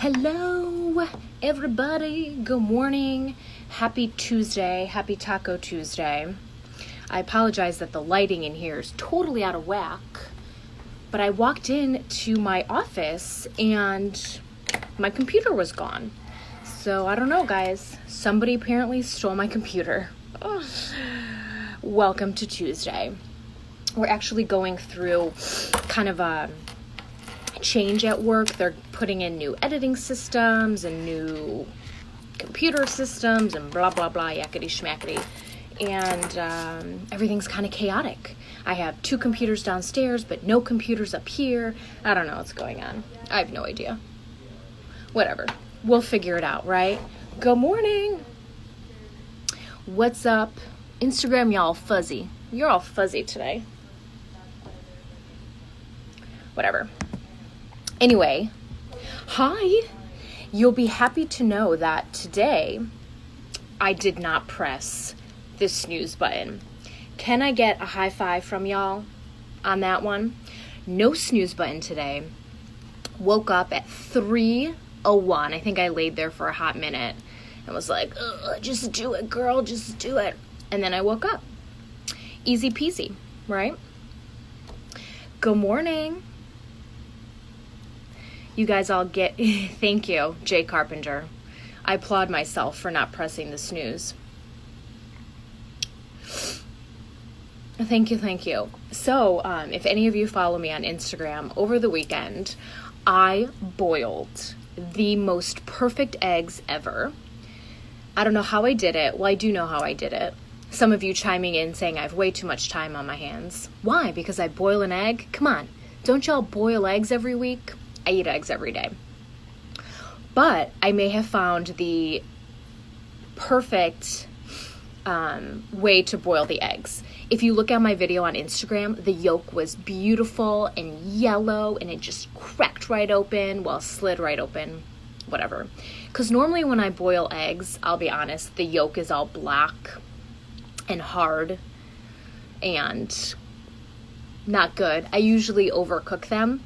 Hello, everybody. Good morning. Happy Tuesday. Happy Taco Tuesday. I apologize that the lighting in here is totally out of whack, but I walked in to my office and my computer was gone. So I don't know, guys. Somebody apparently stole my computer. Oh. Welcome to Tuesday. We're actually going through kind of a change at work. They're putting in new editing systems and new computer systems and blah blah blah, yakety schmackety, and everything's kind of chaotic. I have 2 computers downstairs but no computers up here. I don't know what's going on. I have no idea. Whatever, we'll figure it out, right? Good morning. What's up Instagram? Y'all fuzzy. You're all fuzzy today. Whatever. Anyway, hi. You'll be happy to know that today I did not press the snooze button. Can I get a high five from y'all on that one? No snooze button today. Woke up at 3:01. I think I laid there for a hot minute and was like, just do it, girl, just do it. And then I woke up. Easy peasy, right? Good morning. You guys all get, thank you, Jay Carpenter. I applaud myself for not pressing the snooze. Thank you. So, if any of you follow me on Instagram, over the weekend, I boiled the most perfect eggs ever. I don't know how I did it. Well, I do know how I did it. Some of you chiming in saying I have way too much time on my hands. Why? Because I boil an egg? Come on. Don't y'all boil eggs every week? I eat eggs every day. But I may have found the perfect way to boil the eggs. If you look at my video on Instagram, the yolk was beautiful and yellow and it just cracked right open, well, slid right open, whatever. Because normally when I boil eggs, I'll be honest, the yolk is all black and hard and not good. I usually overcook them.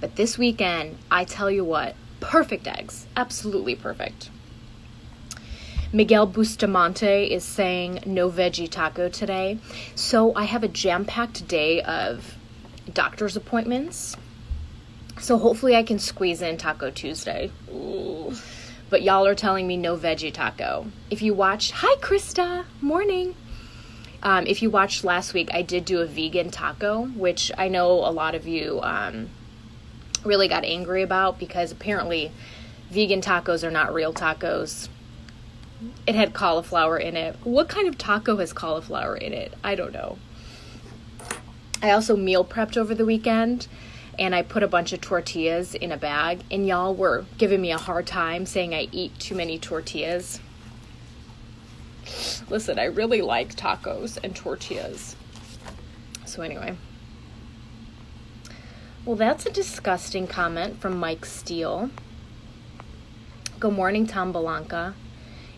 But this weekend, I tell you what, perfect eggs. Absolutely perfect. Miguel Bustamante is saying no veggie taco today. So I have a jam-packed day of doctor's appointments. So hopefully I can squeeze in Taco Tuesday. Ooh. But y'all are telling me no veggie taco. If you watched, hi Krista, morning. If you watched last week, I did do a vegan taco, which I know a lot of you really got angry about because apparently vegan tacos are not real tacos. It had cauliflower in it. What kind of taco has cauliflower in it? I don't know. I also meal prepped over the weekend and I put a bunch of tortillas in a bag and y'all were giving me a hard time saying I eat too many tortillas. Listen, I really like tacos and tortillas. So anyway. Well, that's a disgusting comment from Mike Steele. Good morning, Tom Belanca.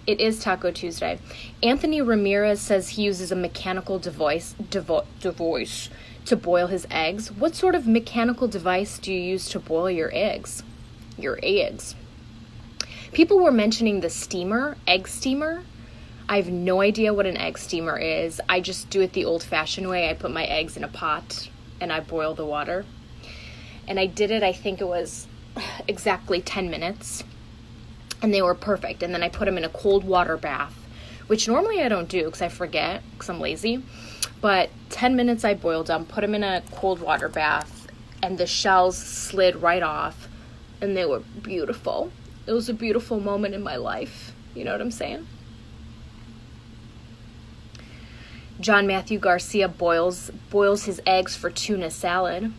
It is Taco Tuesday. Anthony Ramirez says he uses a mechanical device to boil his eggs. What sort of mechanical device do you use to boil your eggs? Your eggs. People were mentioning the steamer, egg steamer. I have no idea what an egg steamer is. I just do it the old-fashioned way. I put my eggs in a pot and I boil the water. And I did it, I think it was exactly 10 minutes. And they were perfect. And then I put them in a cold water bath, which normally I don't do because I forget because I'm lazy. But 10 minutes I boiled them, put them in a cold water bath, and the shells slid right off. And they were beautiful. It was a beautiful moment in my life. You know what I'm saying? John Matthew Garcia boils his eggs for tuna salad.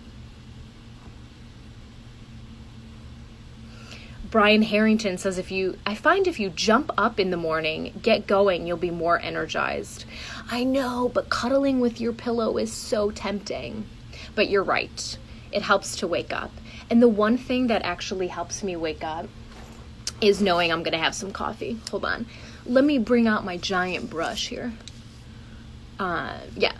Brian Harrington says, I find if you jump up in the morning, get going, you'll be more energized. I know, but cuddling with your pillow is so tempting. But you're right. It helps to wake up. And the one thing that actually helps me wake up is knowing I'm going to have some coffee. Hold on. Let me bring out my giant brush here.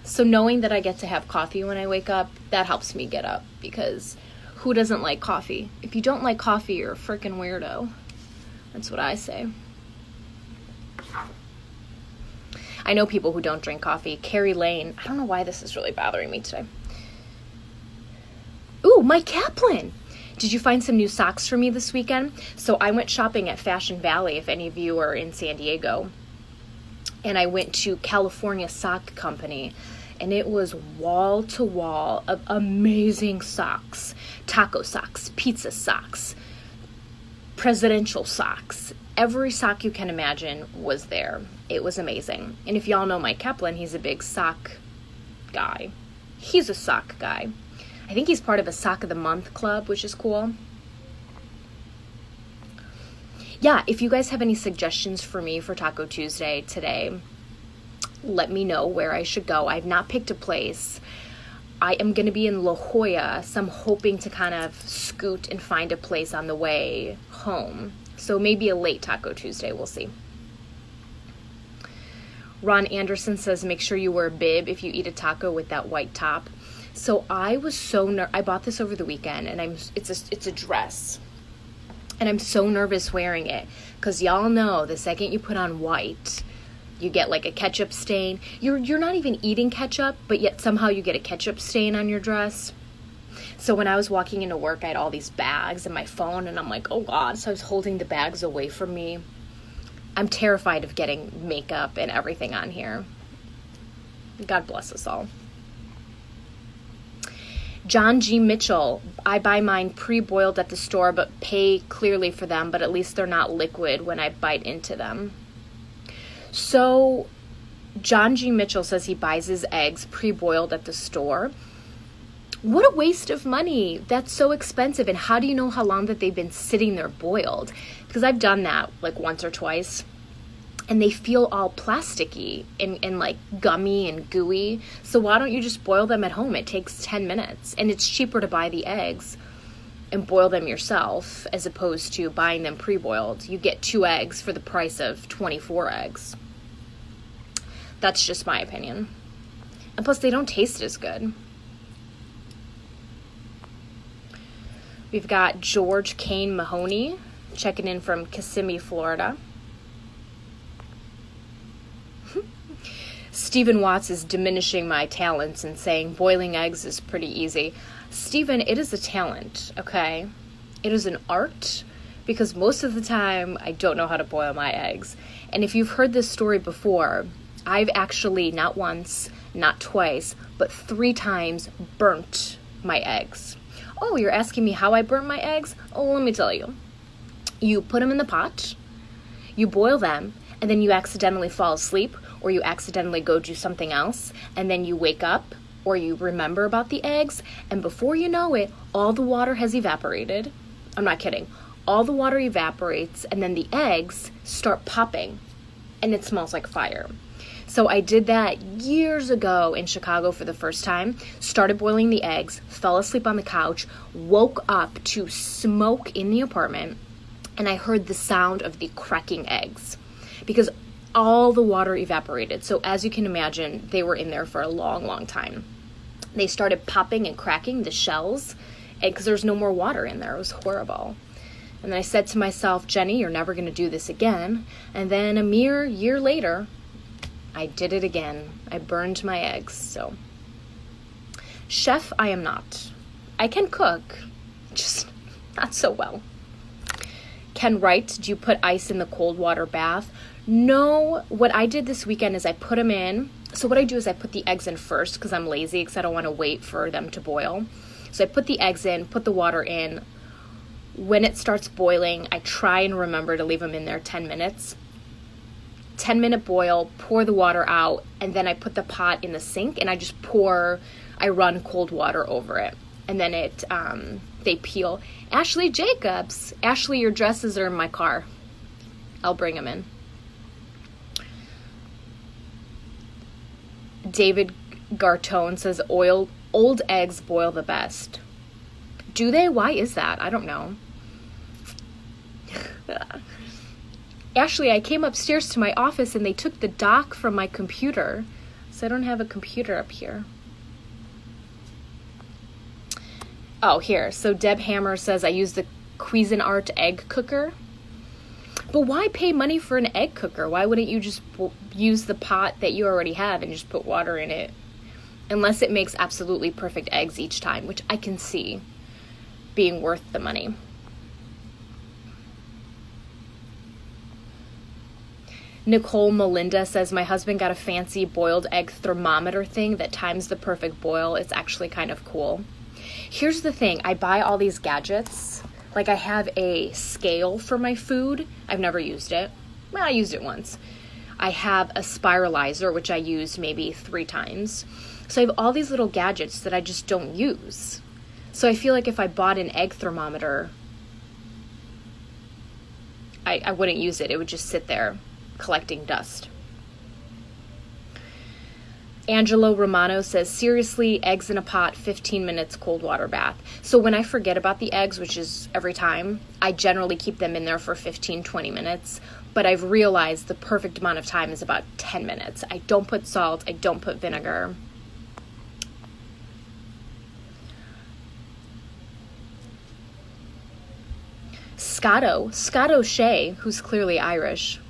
So knowing that I get to have coffee when I wake up, that helps me get up because Who doesn't like coffee? If you don't like coffee, you're a freaking weirdo. That's what I say. I know people who don't drink coffee. Carrie Lane. I don't know why this is really bothering me today. Ooh, Mike Kaplan. Did you find some new socks for me this weekend? So I went shopping at Fashion Valley, if any of you are in San Diego. And I went to California Sock Company. And it was wall to wall of amazing socks. Taco socks, pizza socks, presidential socks. Every sock you can imagine was there. It was amazing. And if y'all know Mike Kaplan, he's a big sock guy. He's a sock guy. I think he's part of a Sock of the Month club, which is cool. Yeah, if you guys have any suggestions for me for Taco Tuesday today, let me know where I should go. I've not picked a place. I am going to be in La Jolla, so I'm hoping to kind of scoot and find a place on the way home. So maybe a late Taco Tuesday, we'll see. Ron Anderson says, make sure you wear a bib if you eat a taco with that white top. So I was so I bought this over the weekend, and it's a dress. And I'm so nervous wearing it, because y'all know the second you put on white, you get like a ketchup stain. You're not even eating ketchup, but yet somehow you get a ketchup stain on your dress. So when I was walking into work, I had all these bags and my phone, and I'm like, oh God. So I was holding the bags away from me. I'm terrified of getting makeup and everything on here. God bless us all. John G. Mitchell, I buy mine pre-boiled at the store, but pay clearly for them, but at least they're not liquid when I bite into them. So John G. Mitchell says he buys his eggs pre-boiled at the store. What a waste of money. That's so expensive. And how do you know how long that they've been sitting there boiled? Because I've done that like once or twice. And they feel all plasticky and like gummy and gooey. So why don't you just boil them at home? It takes 10 minutes. And it's cheaper to buy the eggs and boil them yourself as opposed to buying them pre-boiled. You get 2 eggs for the price of 24 eggs. That's just my opinion. And plus, they don't taste as good. We've got George Kane Mahoney checking in from Kissimmee, Florida. Stephen Watts is diminishing my talents and saying boiling eggs is pretty easy. Stephen, it is a talent, okay? It is an art, because most of the time I don't know how to boil my eggs. And if you've heard this story before, I've actually not once, not twice, but 3 times burnt my eggs. Oh, you're asking me how I burnt my eggs? Oh, let me tell you. You put them in the pot, you boil them, and then you accidentally fall asleep, or you accidentally go do something else, and then you wake up, or you remember about the eggs, and before you know it, all the water has evaporated. I'm not kidding. All the water evaporates, and then the eggs start popping, and it smells like fire. So I did that years ago in Chicago for the first time, started boiling the eggs, fell asleep on the couch, woke up to smoke in the apartment, and I heard the sound of the cracking eggs because all the water evaporated. So as you can imagine, they were in there for a long, long time. They started popping and cracking the shells because there's no more water in there. It was horrible. And then I said to myself, Jenny, you're never going to do this again. And then a mere year later, I did it again. I burned my eggs. So, chef, I am not. I can cook, just not so well. Ken Wright, do you put ice in the cold water bath? No, what I did this weekend is I put them in. So what I do is I put the eggs in first because I'm lazy, because I don't want to wait for them to boil. So I put the eggs in, put the water in. When it starts boiling, I try and remember to leave them in there 10 minutes. 10-minute boil, pour the water out, and then I put the pot in the sink and I run cold water over it. And then they peel. Ashley Jacobs. Ashley, your dresses are in my car. I'll bring them in. David Gartone says old eggs boil the best. Do they? Why is that? I don't know. Ashley, I came upstairs to my office and they took the dock from my computer. So I don't have a computer up here. Oh, here. So Deb Hammer says, I use the Cuisinart egg cooker. But why pay money for an egg cooker? Why wouldn't you just use the pot that you already have and just put water in it? Unless it makes absolutely perfect eggs each time, which I can see being worth the money. Nicole Melinda says, my husband got a fancy boiled egg thermometer thing that times the perfect boil. It's actually kind of cool. Here's the thing. I buy all these gadgets. Like I have a scale for my food. I've never used it. Well, I used it once. I have a spiralizer, which I used maybe 3 times. So I have all these little gadgets that I just don't use. So I feel like if I bought an egg thermometer, I wouldn't use it. It would just sit there collecting dust. Angelo Romano says, seriously, eggs in a pot, 15 minutes, cold water bath. So when I forget about the eggs, which is every time, I generally keep them in there for 15, 20 minutes. But I've realized the perfect amount of time is about 10 minutes. I don't put salt. I don't put vinegar. Scott O'Shea, who's clearly Irish.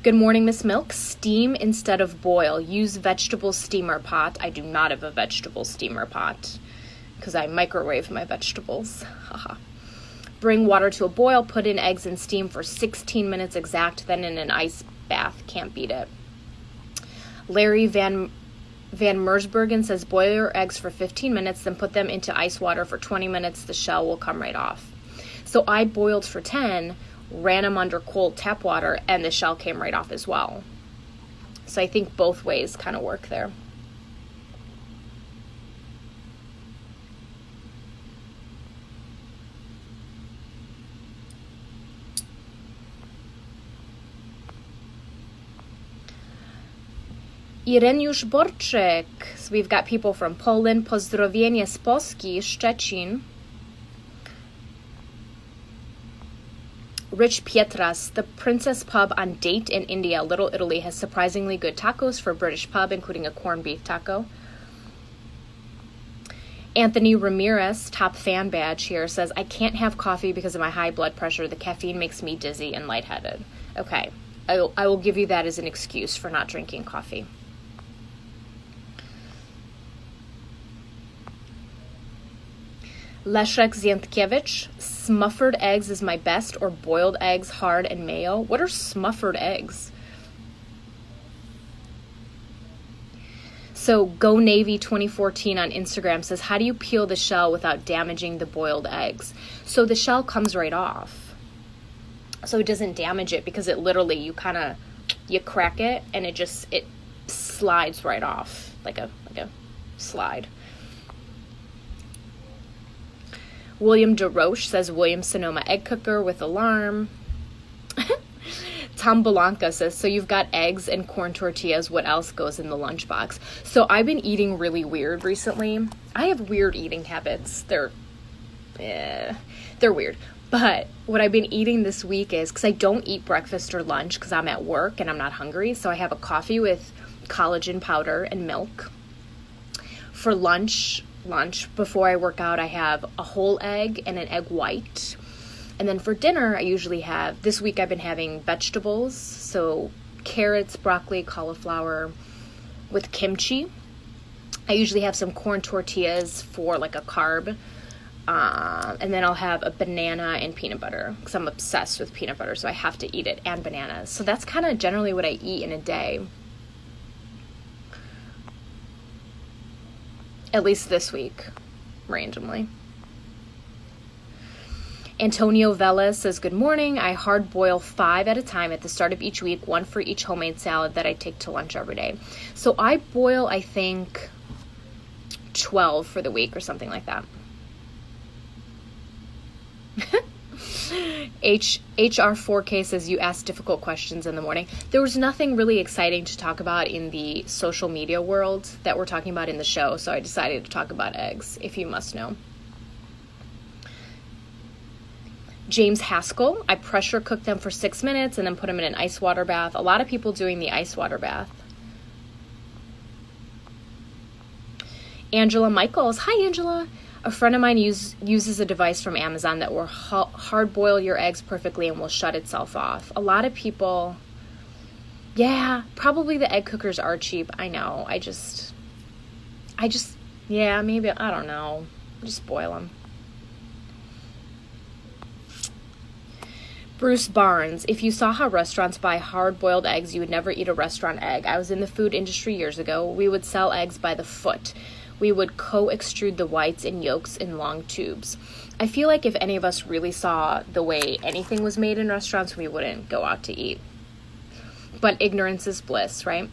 Good morning, Miss Milk. Steam instead of boil. Use vegetable steamer pot. I do not have a vegetable steamer pot because I microwave my vegetables. Haha. Bring water to a boil. Put in eggs and steam for 16 minutes exact. Then in an ice bath. Can't beat it. Larry Van Mersbergen says, boil your eggs for 15 minutes, then put them into ice water for 20 minutes. The shell will come right off. So I boiled for 10, ran them under cold tap water, and the shell came right off as well. So I think both ways kind of work there. Ireniusz Borczyk. So we've got people from Poland. Pozdrowienie z Polski, Szczecin. Rich Pietras, the Princess Pub on Date in India, Little Italy, has surprisingly good tacos for a British pub, including a corned beef taco. Anthony Ramirez, top fan badge here, says, I can't have coffee because of my high blood pressure. The caffeine makes me dizzy and lightheaded. Okay, I will give you that as an excuse for not drinking coffee. Leszek Zientkiewicz, smuffered eggs is my best, or boiled eggs, hard, and mayo. What are smuffered eggs? So Go Navy 2014 on Instagram says, how do you peel the shell without damaging the boiled eggs? So the shell comes right off. So it doesn't damage it because it literally, you crack it and it slides right off like a slide. William DeRoche says, Williams-Sonoma egg cooker with alarm. Tom Belanca says, so you've got eggs and corn tortillas. What else goes in the lunchbox? So I've been eating really weird recently. I have weird eating habits. They're weird. But what I've been eating this week is, because I don't eat breakfast or lunch because I'm at work and I'm not hungry, so I have a coffee with collagen powder and milk. For lunch, before I work out, I have a whole egg and an egg white. And then for dinner, I usually have, this week I've been having vegetables, so carrots, broccoli, cauliflower with kimchi. I usually have some corn tortillas for like a carb. And then I'll have a banana and peanut butter because I'm obsessed with peanut butter, so I have to eat it, and bananas. So that's kind of generally what I eat in a day. At least this week, randomly. Antonio Vela says, good morning. I hard boil 5 at a time at the start of each week, 1 for each homemade salad that I take to lunch every day. So I boil, I think, 12 for the week or something like that. HR4K says, you ask difficult questions in the morning. There was nothing really exciting to talk about in the social media world that we're talking about in the show, so I decided to talk about eggs, if you must know. James Haskell, I pressure cook them for 6 minutes and then put them in an ice water bath. A lot of people doing the ice water bath. Angela Michaels, hi Angela. A friend of mine uses a device from Amazon that will hard boil your eggs perfectly and will shut itself off. A lot of people, yeah, probably the egg cookers are cheap. I know. Yeah, maybe, I don't know. Just boil them. Bruce Barnes, if you saw how restaurants buy hard-boiled eggs, you would never eat a restaurant egg. I was in the food industry years ago. We would sell eggs by the foot. We would co-extrude the whites and yolks in long tubes. I feel like if any of us really saw the way anything was made in restaurants, we wouldn't go out to eat. But ignorance is bliss, right?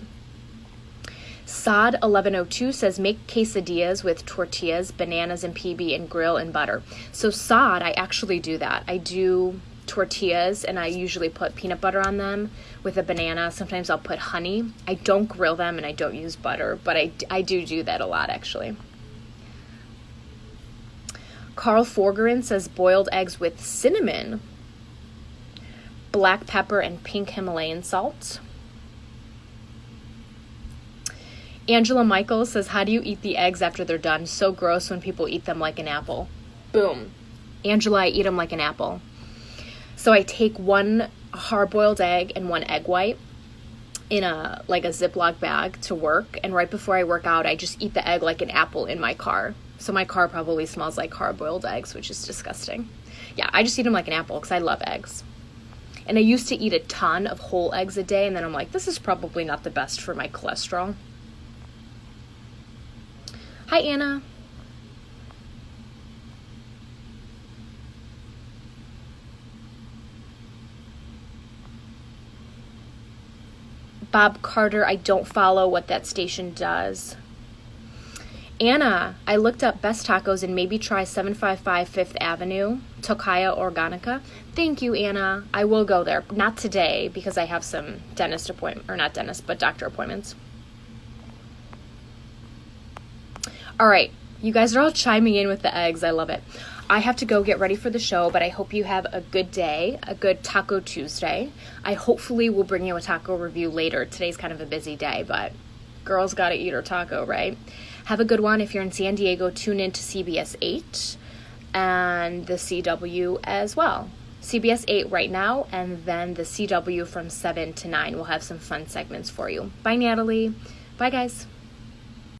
Sod 1102 says, make quesadillas with tortillas, bananas, and PB, and grill in butter. So Sod, I actually do that. I do tortillas, and I usually put peanut butter on them with a banana. Sometimes I'll put honey. I don't grill them, and I don't use butter, but I do that a lot, actually. Carl Forgerin says, boiled eggs with cinnamon, black pepper, and pink Himalayan salt. Angela Michaels says, how do you eat the eggs after they're done? So gross when people eat them like an apple. Boom. Angela, I eat them like an apple. So I take one hard-boiled egg and one egg white in a Ziploc bag to work, and right before I work out, I just eat the egg like an apple in my car. So my car probably smells like hard-boiled eggs, which is disgusting. Yeah, I just eat them like an apple because I love eggs. And I used to eat a ton of whole eggs a day, and then I'm like, this is probably not the best for my cholesterol. Hi, Anna. Bob Carter, I don't follow what that station does. Anna, I looked up best tacos and maybe try 755 Fifth Avenue, Tocaya Organica. Thank you, Anna. I will go there. Not today because I have some doctor appointments. All right, you guys are all chiming in with the eggs. I love it. I have to go get ready for the show, but I hope you have a good day, a good Taco Tuesday. I hopefully will bring you a taco review later. Today's kind of a busy day, but girls got to eat her taco, right? Have a good one. If you're in San Diego, tune in to CBS 8 and the CW as well. CBS 8 right now, and then the CW from 7 to 9. We'll have some fun segments for you. Bye, Natalie. Bye, guys.